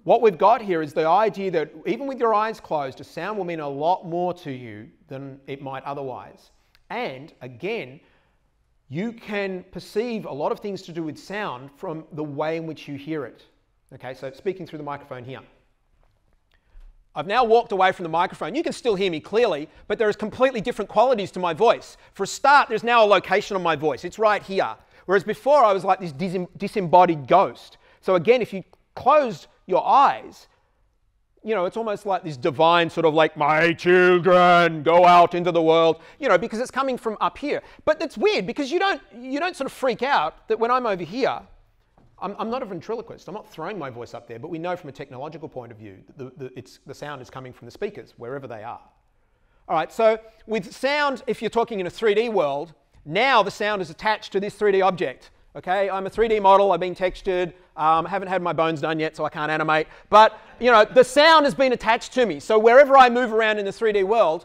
what we've got here is the idea that even with your eyes closed, a sound will mean a lot more to you than it might otherwise. And again, you can perceive a lot of things to do with sound from the way in which you hear it. Okay, so speaking through the microphone here. I've now walked away from the microphone. You can still hear me clearly, but there is completely different qualities to my voice. For a start, there's now a location on my voice. It's right here. Whereas before, I was like this disembodied ghost. So again, if you closed your eyes, you know, it's almost like this divine sort of like, my children, go out into the world, you know, because it's coming from up here. But it's weird because you don't sort of freak out that when I'm over here, I'm not a ventriloquist. I'm not throwing my voice up there, but we know from a technological point of view that the sound is coming from the speakers, wherever they are. All right, so with sound, if you're talking in a 3D world, now the sound is attached to this 3D object. Okay, I'm a 3D model, I've been textured, haven't had my bones done yet, so I can't animate. But, you know, the sound has been attached to me. So wherever I move around in the 3D world,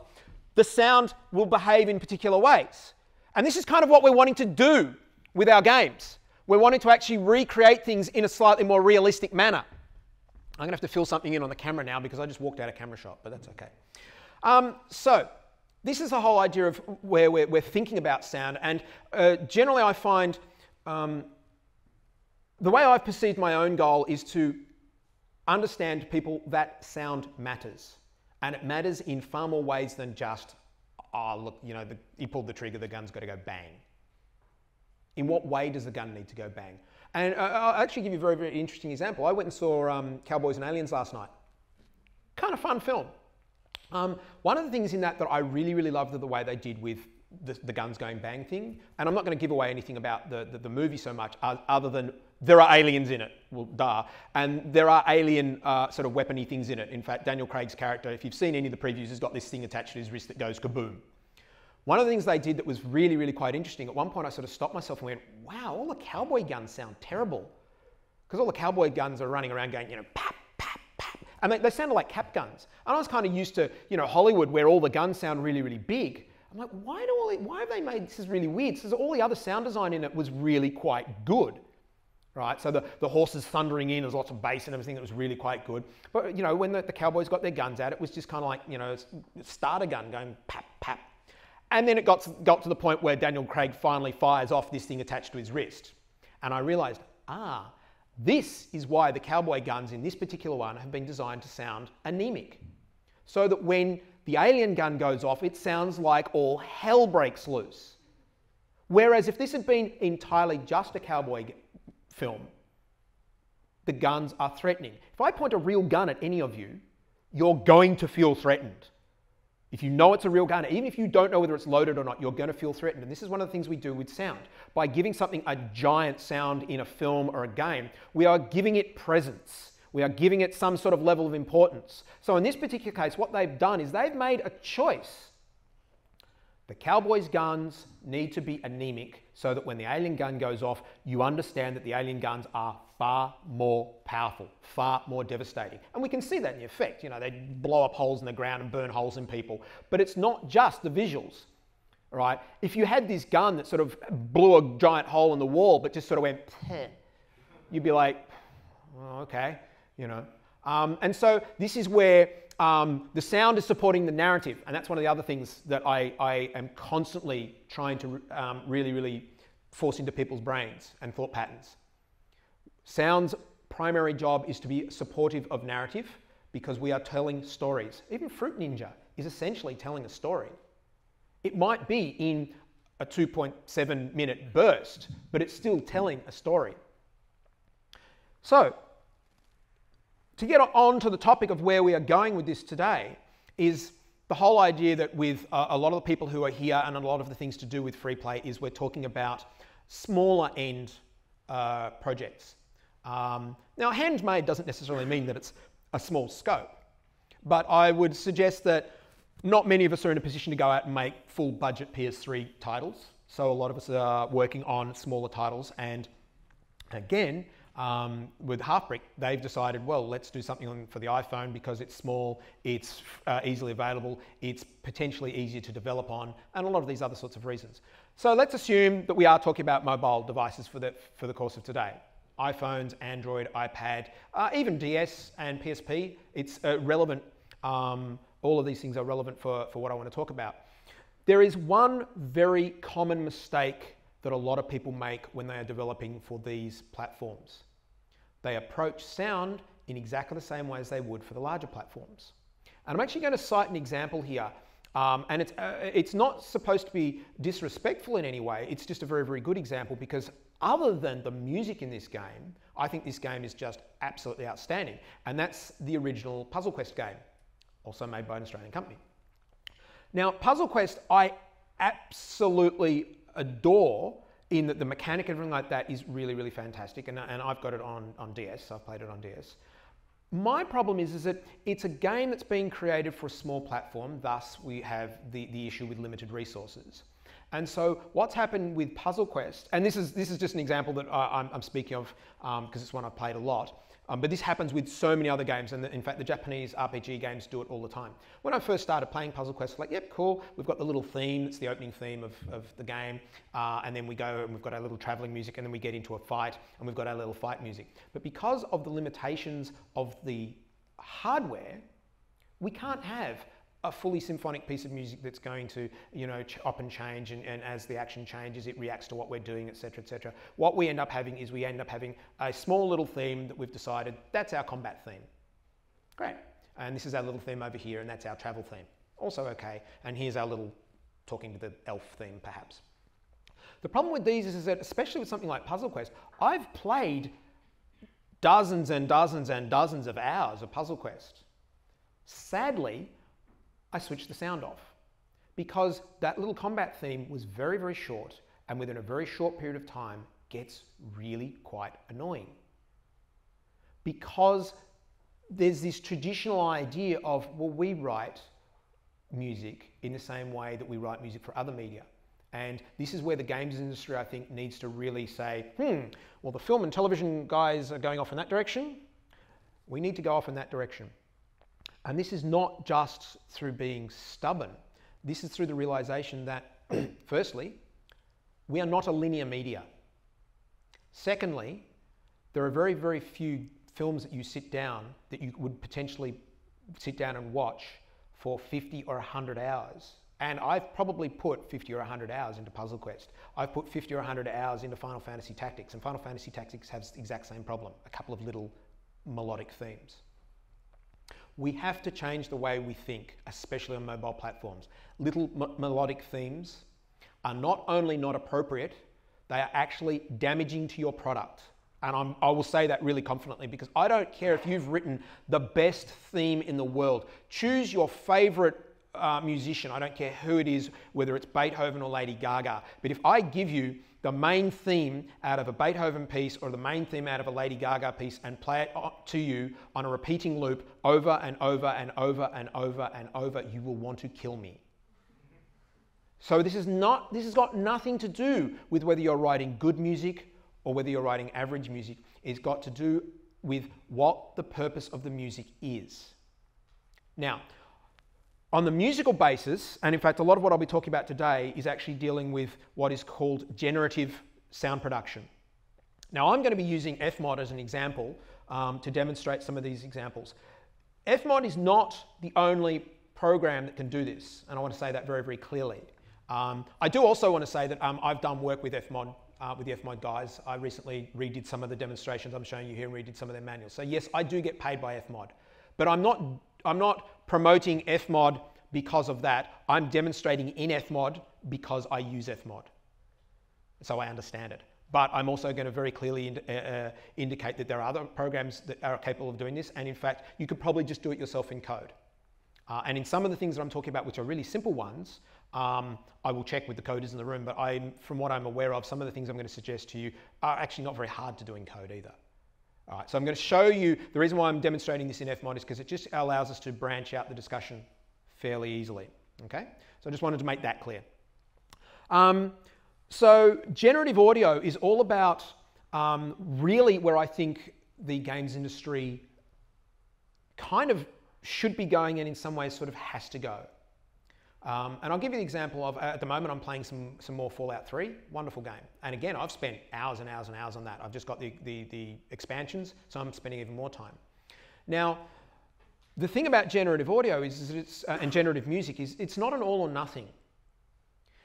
the sound will behave in particular ways. And this is kind of what we're wanting to do with our games. We're wanting to actually recreate things in a slightly more realistic manner. I'm going to have to fill something in on the camera now because I just walked out of camera shot, but that's okay. So this is the whole idea of where we're thinking about sound. And generally I find the way I've perceived my own goal is to understand to people that sound matters. And it matters in far more ways than just, oh, look, you know, you pulled the trigger, the gun's got to go bang. In what way does the gun need to go bang? And I'll actually give you a very, very interesting example. I went and saw Cowboys and Aliens last night. Kind of fun film. One of the things in that I really, really loved the way they did with the guns going bang thing, and I'm not going to give away anything about the movie so much, other than there are aliens in it, well, duh, and there are alien sort of weapony things in it. In fact, Daniel Craig's character, if you've seen any of the previews, has got this thing attached to his wrist that goes kaboom. One of the things they did that was really, really quite interesting, at one point I sort of stopped myself and went, wow, all the cowboy guns sound terrible. Because all the cowboy guns are running around going, you know, pap, pap, pap. And they sounded like cap guns. And I was kind of used to, you know, Hollywood where all the guns sound really, really big. I'm like, why have they made this? Is really weird. So all the other sound design in it was really quite good, right? So the horses thundering in, there's lots of bass and everything that was really quite good. But, you know, when the cowboys got their guns out, it was just kind of like, you know, starter gun going pap, pap. And then it got to the point where Daniel Craig finally fires off this thing attached to his wrist. And I realized, this is why the cowboy guns in this particular one have been designed to sound anemic. So that when the alien gun goes off, it sounds like all hell breaks loose. Whereas if this had been entirely just a cowboy film, the guns are threatening. If I point a real gun at any of you, you're going to feel threatened. If you know it's a real gun, even if you don't know whether it's loaded or not, you're going to feel threatened. And this is one of the things we do with sound. By giving something a giant sound in a film or a game, we are giving it presence. We are giving it some sort of level of importance. So in this particular case, what they've done is they've made a choice. The cowboys' guns need to be anemic so that when the alien gun goes off, you understand that the alien guns are far more powerful, far more devastating. And we can see that in the effect. You know, they blow up holes in the ground and burn holes in people. But it's not just the visuals, right? If you had this gun that sort of blew a giant hole in the wall but just sort of went, peh, you'd be like, oh, okay, you know. And so this is where the sound is supporting the narrative. And that's one of the other things that I am constantly trying to really, really force into people's brains and thought patterns. Sound's primary job is to be supportive of narrative because we are telling stories. Even Fruit Ninja is essentially telling a story. It might be in a 2.7 minute burst, but it's still telling a story. So, to get on to the topic of where we are going with this today is the whole idea that with a lot of the people who are here and a lot of the things to do with Freeplay is we're talking about smaller end projects. Now, handmade doesn't necessarily mean that it's a small scope, but I would suggest that not many of us are in a position to go out and make full budget PS3 titles. So a lot of us are working on smaller titles, and again, with Halfbrick, they've decided, well, let's do something for the iPhone because it's small, it's easily available, it's potentially easier to develop on, and a lot of these other sorts of reasons. So let's assume that we are talking about mobile devices for the course of today. iPhones, Android, iPad, even DS and PSP. It's relevant. All of these things are relevant for what I want to talk about. There is one very common mistake that a lot of people make when they are developing for these platforms. They approach sound in exactly the same way as they would for the larger platforms. And I'm actually going to cite an example here. And it's not supposed to be disrespectful in any way. It's just a very, very good example because other than the music in this game, I think this game is just absolutely outstanding. And that's the original Puzzle Quest game, also made by an Australian company. Now, Puzzle Quest, I absolutely adore in that the mechanic and everything like that is really, really fantastic. And I've got it on DS, so I've played it on DS. My problem is that it's a game that's being created for a small platform, thus we have the issue with limited resources. And so what's happened with Puzzle Quest, and this is just an example that I'm speaking of because it's one I've played a lot, but this happens with so many other games, and in fact the Japanese RPG games do it all the time. When I first started playing Puzzle Quest, I was like, yep, cool, we've got the little theme, it's the opening theme of the game, and then we go and we've got our little traveling music, and then we get into a fight, and we've got our little fight music. But because of the limitations of the hardware, we can't have a fully symphonic piece of music that's going to, you know, up and change, and as the action changes, it reacts to what we're doing, etc., etc. What we end up having is we end up having a small little theme that we've decided, that's our combat theme. Great. And this is our little theme over here, and that's our travel theme. Also okay. And here's our little talking to the elf theme, perhaps. The problem with these is that, especially with something like Puzzle Quest, I've played dozens and dozens and dozens of hours of Puzzle Quest. Sadly, I switched the sound off because that little combat theme was very, very short, and within a very short period of time gets really quite annoying. Because there's this traditional idea of, well, we write music in the same way that we write music for other media. And this is where the games industry, I think, needs to really say, well, the film and television guys are going off in that direction. We need to go off in that direction. And this is not just through being stubborn. This is through the realization that, firstly, we are not a linear media. Secondly, there are very, very few films that you sit down that you would potentially sit down and watch for 50 or 100 hours. And I've probably put 50 or 100 hours into Puzzle Quest. I've put 50 or 100 hours into Final Fantasy Tactics, and Final Fantasy Tactics has the exact same problem, a couple of little melodic themes. We have to change the way we think, especially on mobile platforms. Little melodic themes are not only not appropriate, they are actually damaging to your product. And I will say that really confidently, because I don't care if you've written the best theme in the world. Choose your favorite musician. I don't care who it is, whether it's Beethoven or Lady Gaga. But if I give you the main theme out of a Beethoven piece or the main theme out of a Lady Gaga piece and play it to you on a repeating loop over and over and over and over and over, you will want to kill me. So this has got nothing to do with whether you're writing good music or whether you're writing average music. It's got to do with what the purpose of the music is. Now, on the musical basis, and in fact a lot of what I'll be talking about today is actually dealing with what is called generative sound production. Now I'm going to be using Fmod as an example to demonstrate some of these examples. Fmod is not the only program that can do this, and I want to say that very, very clearly. I do also want to say that I've done work with Fmod, with the Fmod guys. I recently redid some of the demonstrations I'm showing you here and redid some of their manuals. So yes, I do get paid by Fmod, but I'm not promoting Fmod because of that. I'm demonstrating in Fmod because I use Fmod. So I understand it. But I'm also going to very clearly indicate that there are other programs that are capable of doing this. And in fact, you could probably just do it yourself in code. And in some of the things that I'm talking about, which are really simple ones, I will check with the coders in the room. But from what I'm aware of, some of the things I'm going to suggest to you are actually not very hard to do in code either. All right, so I'm going to show you, the reason why I'm demonstrating this in Fmod is because it just allows us to branch out the discussion fairly easily, okay? So I just wanted to make that clear. So generative audio is all about really where I think the games industry kind of should be going and in some ways sort of has to go. And I'll give you the example of, at the moment I'm playing some more Fallout 3, wonderful game. And again, I've spent hours and hours and hours on that. I've just got the expansions, so I'm spending even more time. Now, the thing about generative audio is that it's, and generative music is, it's not an all or nothing.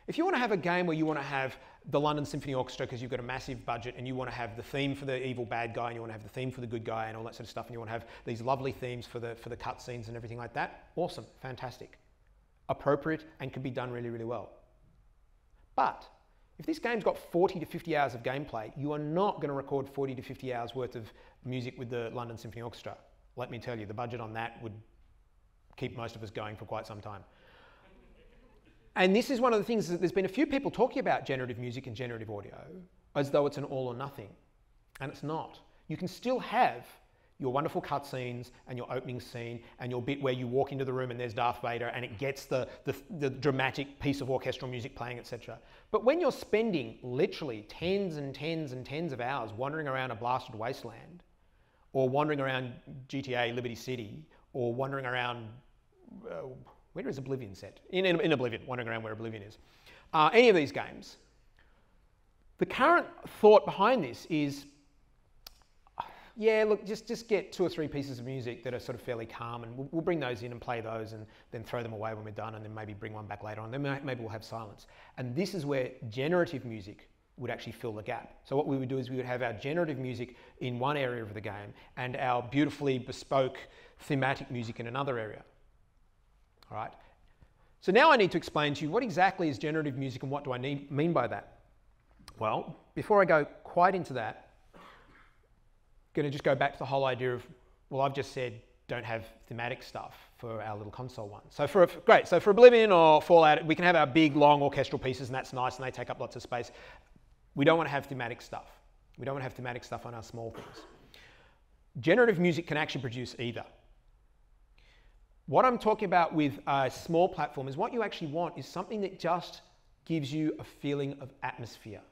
If you want to have a game where you want to have the London Symphony Orchestra because you've got a massive budget and you want to have the theme for the evil bad guy and you want to have the theme for the good guy and all that sort of stuff and you want to have these lovely themes for the cutscenes and everything like that, awesome, fantastic, appropriate and can be done really, really well. But if this game's got 40 to 50 hours of gameplay, you are not going to record 40 to 50 hours worth of music with the London Symphony Orchestra. Let me tell you, the budget on that would keep most of us going for quite some time. And this is one of the things that there's been a few people talking about generative music and generative audio as though it's an all or nothing. And it's not. You can still have your wonderful cutscenes and your opening scene and your bit where you walk into the room and there's Darth Vader and it gets the dramatic piece of orchestral music playing, etc. But when you're spending literally tens and tens and tens of hours wandering around a blasted wasteland, or wandering around GTA Liberty City, or wandering around where is Oblivion set? In Oblivion, wandering around where Oblivion is. Any of these games. The current thought behind this is, yeah, look, just get 2 or 3 pieces of music that are sort of fairly calm and we'll bring those in and play those and then throw them away when we're done and then maybe bring one back later on. Then maybe we'll have silence. And this is where generative music would actually fill the gap. So what we would do is we would have our generative music in one area of the game and our beautifully bespoke thematic music in another area. All right. So now I need to explain to you what exactly is generative music and what do I mean by that. Well, before I go quite into that, I'm going to just go back to the whole idea of, well, I've just said don't have thematic stuff for our little console one. So for Oblivion or Fallout, we can have our big, long orchestral pieces and that's nice and they take up lots of space. We don't want to have thematic stuff. We don't want to have thematic stuff on our small things. Generative music can actually produce either. What I'm talking about with a small platform is what you actually want is something that just gives you a feeling of atmosphere.